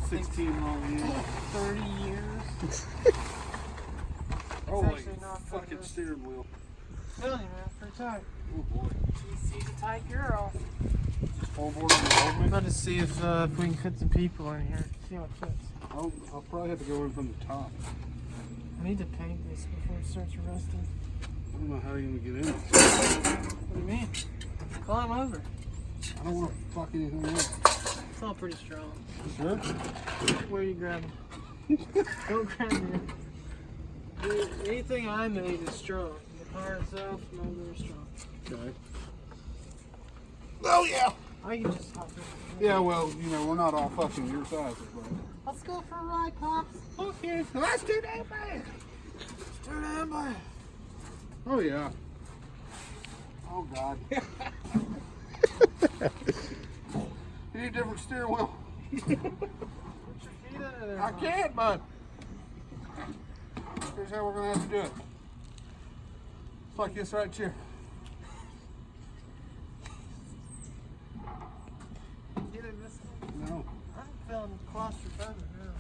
16 long years. 30 years. Holy fucking steering wheel. I'm telling you, man, pretty tight. Oh boy. She's a tight girl. Just full board on the old I'm about to see if we can fit some people in here. See what fits. I'll probably have to go in from the top. I need to paint this before it starts rusting. I don't know how you're gonna get in it. What do you mean? Climb over. I don't want to fuck anything else. It's all pretty strong. Sure? Where are you grabbing? Don't grab me. Anything I made is strong. The car itself, no, very strong. Okay. Oh yeah! I can just hop in. Yeah, well, you know, we're not all fucking your sizes, but. Let's go for a ride, Pops. Okay, that's too damn bad. It's too damn bad. Oh yeah. Oh God. You need a different steering wheel. Put your feet under there. I can't, bud. Here's how we're gonna have to do it. Fuck this right here. Get in this one. No. I'm feeling claustrophobic now.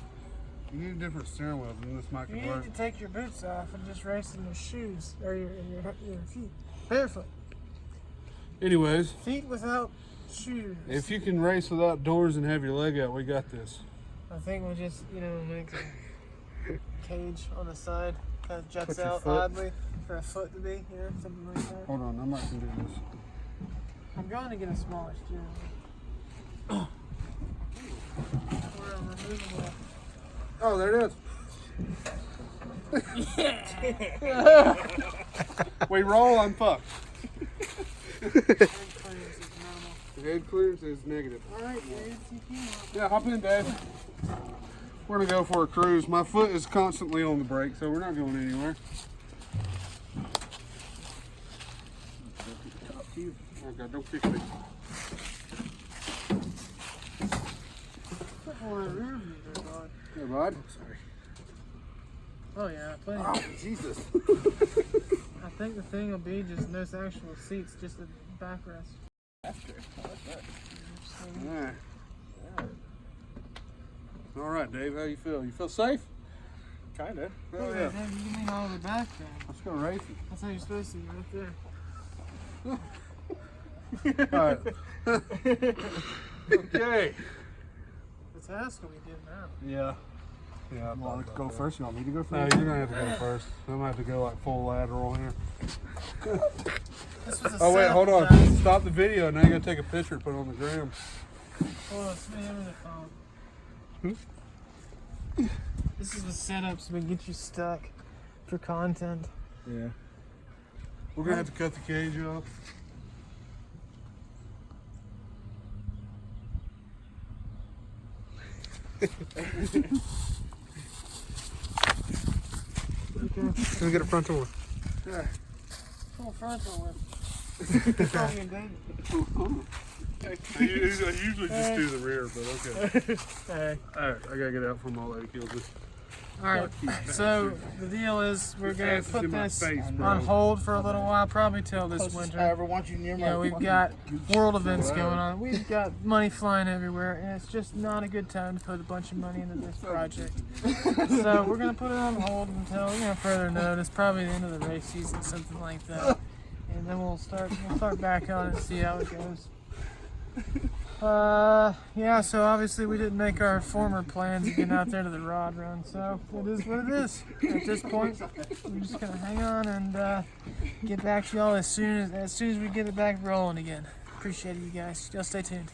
You need a different steering wheel, and this might You could need work. to take your boots off and just race in your shoes or your feet. Barefoot. Anyways, Feet without shoes. if you can race without doors and have your leg out, we got this. I think we'll just, make a cage on the side. Kind of juts Put your out foot. oddly for a foot to be, something like that. Hold on, I'm not gonna do this. I'm going to get a smaller steering wheel. Or a removable. Oh, there it Yeah! is. We roll, I'm fucked. Head clearance is minimal. The head clearance is negative. Alright, Dave, you can. Yeah, hop in, Dave. We're gonna go for a cruise. My foot is constantly on the brake, so we're not going anywhere. Oh God, don't kick me. Oh, that rear view there, bud. Hey, bud. Sorry. Oh yeah, plenty. Oh, Jesus. I think the thing will be just no actual seats, just a backrest. That's good. I like that. All right. All right, Dave, how you feel? You feel safe? Kind of. Oh, Hey, yeah. Dave, you mean all the back then? Let's go racing. That's how you're supposed to be, right there. All right. Okay. The task will be getting out. Yeah. Yeah. You want to go first? You want me to go No, first? you're gonna have to go first. I'm gonna have to go like full lateral here. This was a Oh wait, setup, hold on. guys. Stop the video. Now you gotta take a picture and put it on the gram. Hold on, it's me over the phone. This is the setup so we can get you stuck for content. Yeah. We're gonna have to cut the cage off. Okay. Let me get a frontal one. Yeah. Full frontal with. Probably a David. I usually just do the rear, but okay. Hey. Alright, I gotta get out from all that kills this. Alright, so the deal is we're going Ass to is put in my this face, bro. on hold for a little while, probably till this Closest I winter. ever want you near my. Yeah, we've got world events going on. We've got money flying everywhere, and it's just not a good time to put a bunch of money into this project. So we're going to put it on hold until further notice, probably the end of the race season, something like that. And then we'll start back on and see how it goes. Yeah, so obviously we didn't make our former plans of getting out there to the rod run, so it is what it is. At this point, we're just gonna hang on and get back to y'all as soon as we get it back rolling again. Appreciate it, you guys. Y'all stay tuned.